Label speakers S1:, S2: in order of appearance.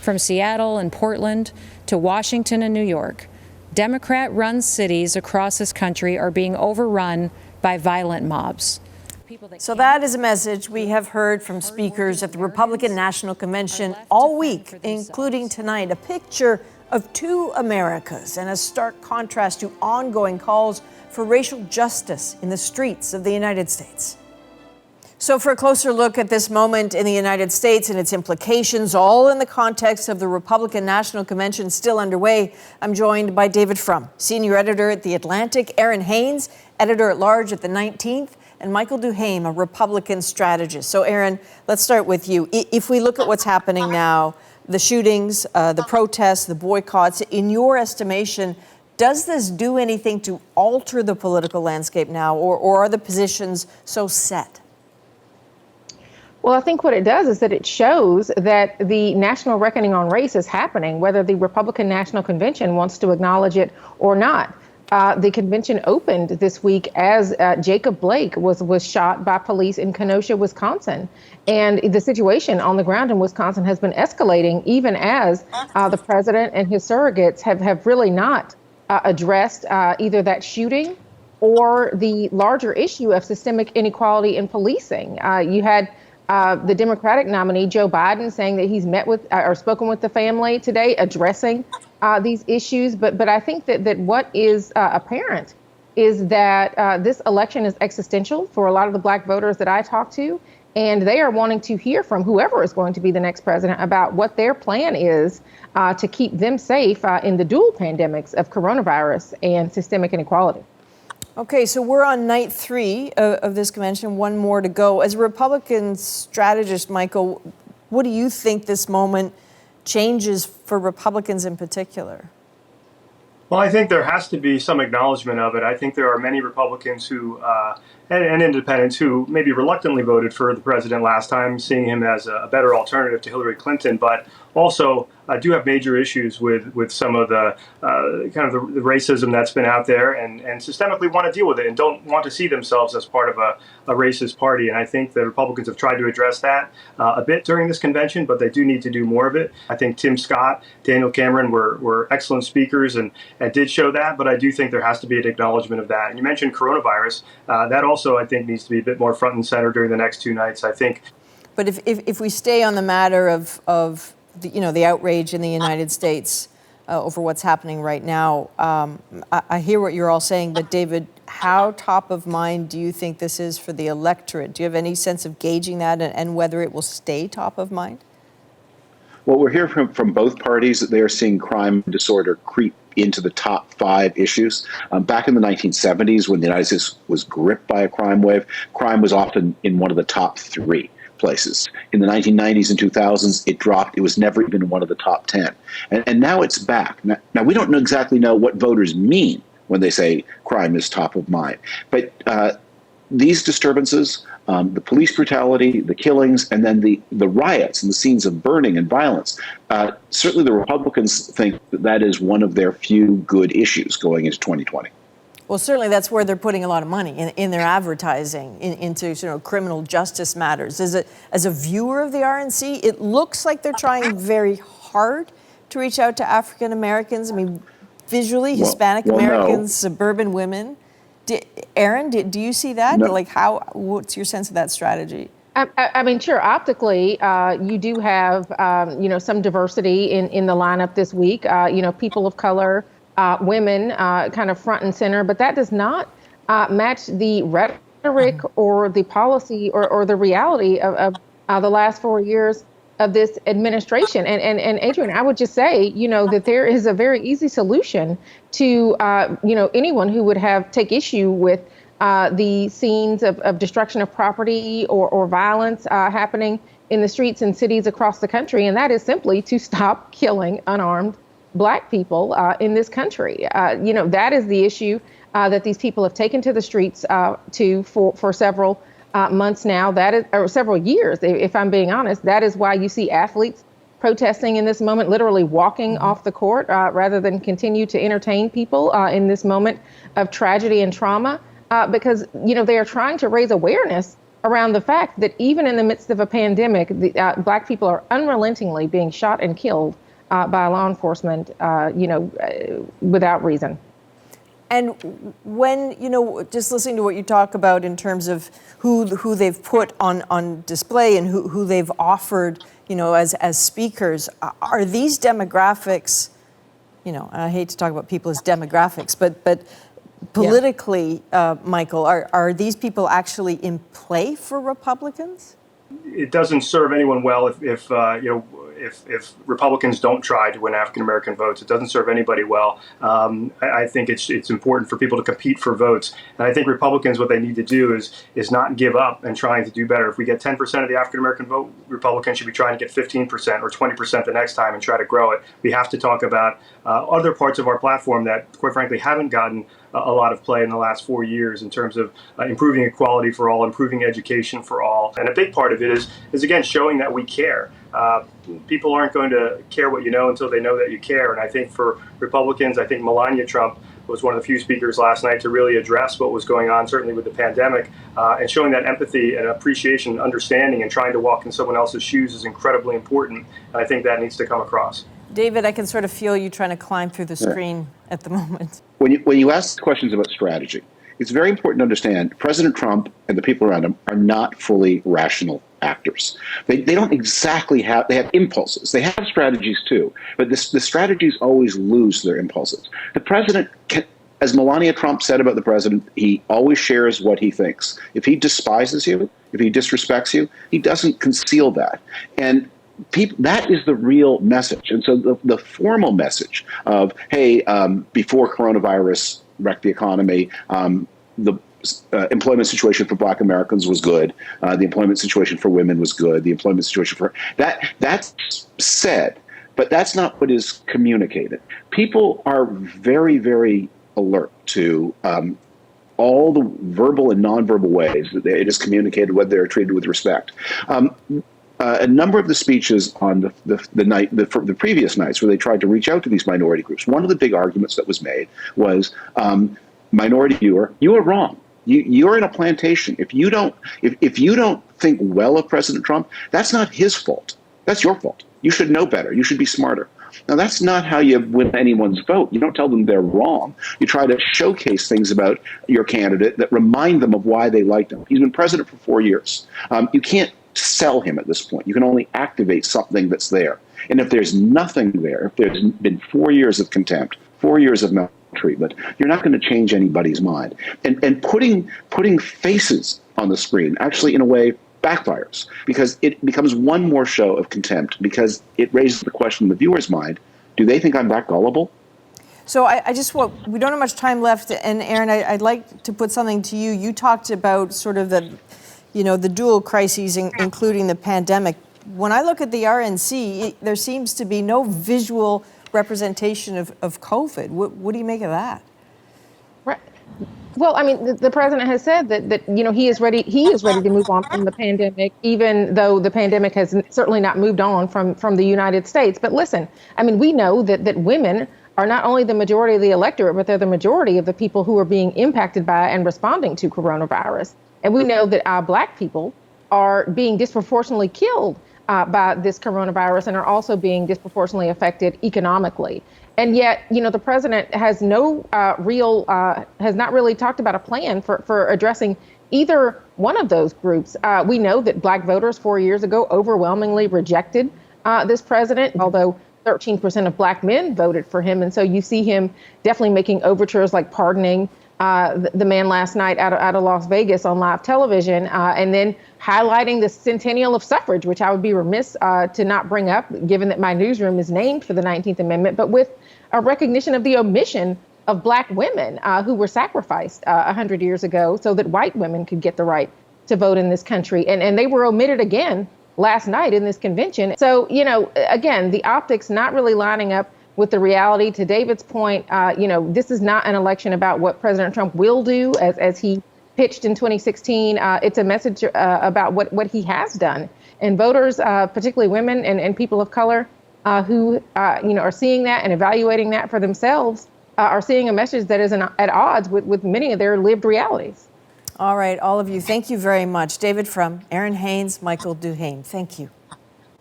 S1: from Seattle and Portland to Washington and New York. Democrat-run cities across this country are being overrun by violent mobs.
S2: So that is a message we have heard from speakers at the Republican National Convention all week, including tonight. A picture of two Americas and a stark contrast to ongoing calls for racial justice in the streets of the United States. So for a closer look at this moment in the United States and its implications, all in the context of the Republican National Convention still underway, I'm joined by David Frum, senior editor at The Atlantic, Errin Haines, editor-at-large at The 19th, and Michael DuHaime, a Republican strategist. So, Errin, let's start with you. If we look at what's happening now, the shootings, the protests, the boycotts, in your estimation, does this do anything to alter the political landscape now, or are the positions so set?
S3: Well, I think what it does is that it shows that the national reckoning on race is happening, whether the Republican National Convention wants to acknowledge it or not. The convention opened this week as Jacob Blake was shot by police in Kenosha, Wisconsin. And the situation on the ground in Wisconsin has been escalating, even as the president and his surrogates have really not addressed either that shooting or the larger issue of systemic inequality in policing. You had the Democratic nominee, Joe Biden, saying that he's met with or spoken with the family today, addressing these issues. But I think that what is apparent is that this election is existential for a lot of the Black voters that I talk to. And they are wanting to hear from whoever is going to be the next president about what their plan is to keep them safe in the dual pandemics of coronavirus and systemic inequality.
S2: Okay, so we're on night 3 of this convention, one more to go. As a Republican strategist, Michael, what do you think this moment changes for Republicans in particular?
S4: Well, I think there has to be some acknowledgement of it. I think there are many Republicans who and independents who maybe reluctantly voted for the president last time, seeing him as a better alternative to Hillary Clinton, but also do have major issues with some of the kind of the racism that's been out there and systemically want to deal with it and don't want to see themselves as part of a racist party. And I think the Republicans have tried to address that a bit during this convention, but they do need to do more of it. I think Tim Scott, Daniel Cameron were excellent speakers and did show that, but I do think there has to be an acknowledgement of that. And you mentioned coronavirus. That also, I think, needs to be a bit more front and center during the next 2 nights, I think.
S2: But if we stay on the matter of the outrage in the United States over what's happening right now, I hear what you're all saying, but David, how top of mind do you think this is for the electorate? Do you have any sense of gauging that and whether it will stay top of mind?
S5: Well, we're hearing from both parties that they are seeing crime and disorder creep into the top 5 issues. Back in the 1970s, when the United States was gripped by a crime wave, crime was often in one of the top 3 places. In the 1990s and 2000s, it dropped. It was never even one of the top 10. And now it's back. Now, we don't exactly know what voters mean when they say crime is top of mind. But these disturbances, the police brutality, the killings, and then the riots and the scenes of burning and violence, certainly the Republicans think that is one of their few good issues going into 2020.
S2: Well, certainly that's where they're putting a lot of money in their advertising into criminal justice matters. As a viewer of the RNC, it looks like they're trying very hard to reach out to African Americans. I mean, visually, Hispanic Americans, suburban women. Errin, do you see that?
S5: No.
S2: Like, what's your sense of that strategy?
S3: I mean, sure. Optically, you do have, some diversity in the lineup this week. People of color, women, kind of front and center. But that does not match the rhetoric or the policy or the reality of the last 4 years of this administration. And Adrienne, I would just say, that there is a very easy solution to, anyone who would take issue with the scenes of destruction of property or violence happening in the streets and cities across the country. And that is simply to stop killing unarmed Black people in this country. That is the issue that these people have taken to the streets for several months now. That is, or several years, if I'm being honest. That is why you see athletes protesting in this moment, literally walking off the court rather than continue to entertain people in this moment of tragedy and trauma. Because, they are trying to raise awareness around the fact that even in the midst of a pandemic, Black people are unrelentingly being shot and killed by law enforcement, without reason.
S2: And when, just listening to what you talk about in terms of who they've put on display and who they've offered, as speakers, are these demographics, and I hate to talk about people as demographics, but politically, Michael, are these people actually in play for Republicans?
S4: It doesn't serve anyone well if Republicans don't try to win African American votes. It doesn't serve anybody well. I think it's important for people to compete for votes, and I think Republicans, what they need to do is not give up and trying to do better. If we get 10% of the African American vote, Republicans should be trying to get 15% or 20% the next time and try to grow it. We have to talk about other parts of our platform that, quite frankly, haven't gotten a lot of play in the last 4 years in terms of improving equality for all, improving education for all. And a big part of it is again, showing that we care. People aren't going to care what you know until they know that you care. And I think for Republicans, I think Melania Trump was one of the few speakers last night to really address what was going on, certainly with the pandemic, and showing that empathy and appreciation and understanding and trying to walk in someone else's shoes is incredibly important. And I think that needs to come across.
S2: David, I can sort of feel you trying to climb through the screen at the moment.
S5: When you ask questions about strategy, it's very important to understand President Trump and the people around him are not fully rational actors. They don't exactly have, they have impulses. They have strategies too, but the strategies always lose their impulses. The president, as Melania Trump said about the president, he always shares what he thinks. If he despises you, if he disrespects you, he doesn't conceal that. And that is the real message. And so the formal message of, hey, before coronavirus wrecked the economy, the employment situation for Black Americans was good. The employment situation for women was good. The employment situation for that's said, but that's not what is communicated. People are very, very alert to all the verbal and nonverbal ways that it is communicated, whether they're treated with respect. A number of the speeches on the previous nights where they tried to reach out to these minority groups, one of the big arguments that was made was, minority viewer, you are wrong. You're in a plantation. If you don't think well of President Trump, that's not his fault. That's your fault. You should know better. You should be smarter. Now, that's not how you win anyone's vote. You don't tell them they're wrong. You try to showcase things about your candidate that remind them of why they liked him. He's been president for 4 years. You can't sell him at this point. You can only activate something that's there. And if there's nothing there, if there's been 4 years of contempt, 4 years of maltreatment, you're not going to change anybody's mind. And putting faces on the screen actually, in a way, backfires, because it becomes one more show of contempt, because it raises the question in the viewer's mind, do they think I'm that gullible?
S2: So we don't have much time left, and Errin, I'd like to put something to you. You talked about sort of the dual crises, including the pandemic. When I look at the RNC, there seems to be no visual representation of COVID. What do you make of that?
S3: Right. Well, I mean, the president has said that he is ready to move on from the pandemic, even though the pandemic has certainly not moved on from the United States. But listen, I mean, we know that women are not only the majority of the electorate, but they're the majority of the people who are being impacted by and responding to coronavirus. And we know that Black people are being disproportionately killed by this coronavirus and are also being disproportionately affected economically. And yet, the president has has not really talked about a plan for addressing either one of those groups. We know that Black voters 4 years ago overwhelmingly rejected this president, although 13% of Black men voted for him. And so you see him definitely making overtures like pardoning the man last night out of Las Vegas on live television, and then highlighting the centennial of suffrage, which I would be remiss to not bring up, given that my newsroom is named for the 19th Amendment, but with a recognition of the omission of Black women who were sacrificed 100 years ago so that white women could get the right to vote in this country. And they were omitted again last night in this convention. So, again, the optics not really lining up with the reality. To David's point, this is not an election about what President Trump will do, as he pitched in 2016. It's a message about what he has done. And voters, particularly women and people of color, who are seeing that and evaluating that for themselves, are seeing a message that is at odds with many of their lived realities.
S2: All right, all of you, thank you very much. David Frum, Errin, Haines, Michael DuHaime, thank you.